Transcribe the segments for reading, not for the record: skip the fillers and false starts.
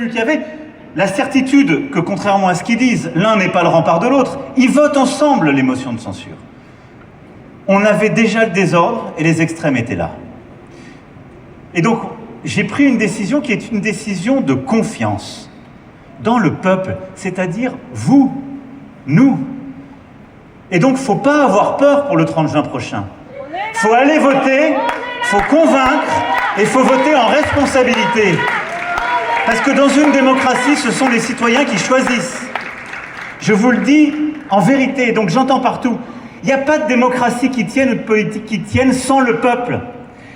qu'il y avait la certitude que, contrairement à ce qu'ils disent, l'un n'est pas le rempart de l'autre. Ils votent ensemble les motions de censure. On avait déjà le désordre et les extrêmes étaient là. Et donc, j'ai pris une décision qui est une décision de confiance dans le peuple, c'est-à-dire vous, nous. Et donc, il ne faut pas avoir peur pour le 30 juin prochain. Il faut aller voter, il faut convaincre et il faut voter en responsabilité. Parce que dans une démocratie, ce sont les citoyens qui choisissent. Je vous le dis en vérité, donc j'entends partout, il n'y a pas de démocratie qui tienne ou de politique qui tienne sans le peuple.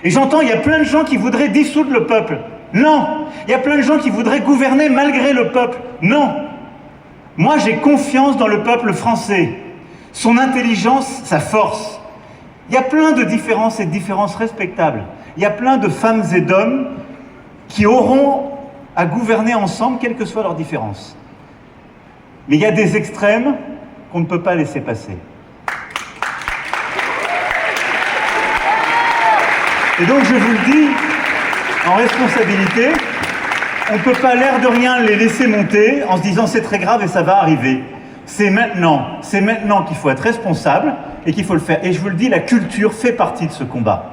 Et j'entends, il y a plein de gens qui voudraient dissoudre le peuple. Non. Il y a plein de gens qui voudraient gouverner malgré le peuple. Non. Moi, j'ai confiance dans le peuple français. Son intelligence, sa force. Il y a plein de différences et de différences respectables. Il y a plein de femmes et d'hommes qui auront à gouverner ensemble, quelles que soient leurs différences. Mais il y a des extrêmes qu'on ne peut pas laisser passer. Et donc je vous le dis, en responsabilité, on ne peut pas l'air de rien les laisser monter en se disant c'est très grave et ça va arriver. C'est maintenant qu'il faut être responsable et qu'il faut le faire. Et je vous le dis, la culture fait partie de ce combat.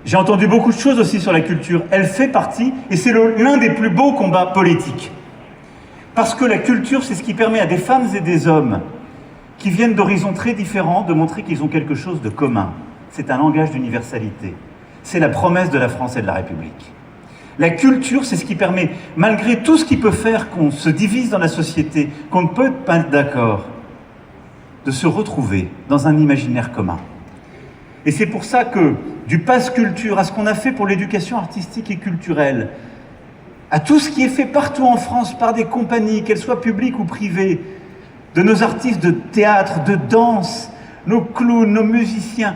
J'ai entendu beaucoup de choses aussi sur la culture. Elle fait partie, et c'est l'un des plus beaux combats politiques. Parce que la culture, c'est ce qui permet à des femmes et des hommes qui viennent d'horizons très différents de montrer qu'ils ont quelque chose de commun. C'est un langage d'universalité. C'est la promesse de la France et de la République. La culture, c'est ce qui permet, malgré tout ce qui peut faire qu'on se divise dans la société, qu'on ne peut pas être d'accord, de se retrouver dans un imaginaire commun. Et c'est pour ça que, du pass culture à ce qu'on a fait pour l'éducation artistique et culturelle, à tout ce qui est fait partout en France par des compagnies, qu'elles soient publiques ou privées, de nos artistes de théâtre, de danse, nos clowns, nos musiciens,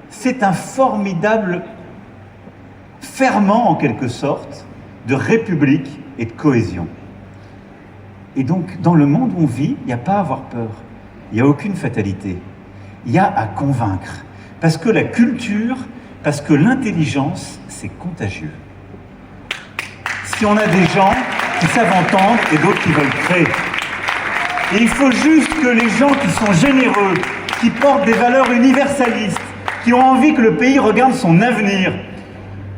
c'est un formidable ferment, en quelque sorte, de république et de cohésion. Et donc, dans le monde où on vit, il n'y a pas à avoir peur, il n'y a aucune fatalité, il y a à convaincre. Parce que la culture, parce que l'intelligence, c'est contagieux. Si on a des gens qui savent entendre et d'autres qui veulent créer. Et il faut juste que les gens qui sont généreux, qui portent des valeurs universalistes, qui ont envie que le pays regarde son avenir,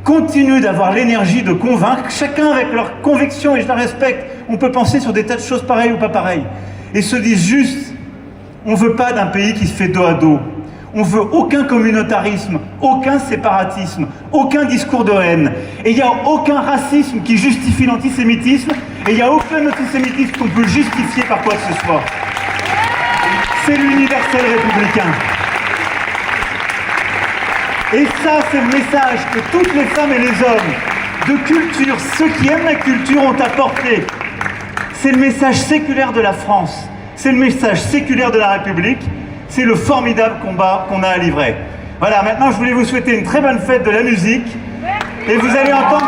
continuent d'avoir l'énergie de convaincre, chacun avec leurs convictions, et je la respecte. On peut penser sur des tas de choses pareilles ou pas pareilles. Et se disent juste, on ne veut pas d'un pays qui se fait dos à dos. On ne veut aucun communautarisme, aucun séparatisme, aucun discours de haine. Et il n'y a aucun racisme qui justifie l'antisémitisme, et il n'y a aucun antisémitisme qu'on peut justifier par quoi que ce soit. C'est l'universel républicain. Et ça, c'est le message que toutes les femmes et les hommes de culture, ceux qui aiment la culture, ont apporté. C'est le message séculaire de la France. C'est le message séculaire de la République. C'est le formidable combat qu'on a à livrer. Voilà, maintenant je voulais vous souhaiter une très bonne fête de la musique. Et vous allez entendre...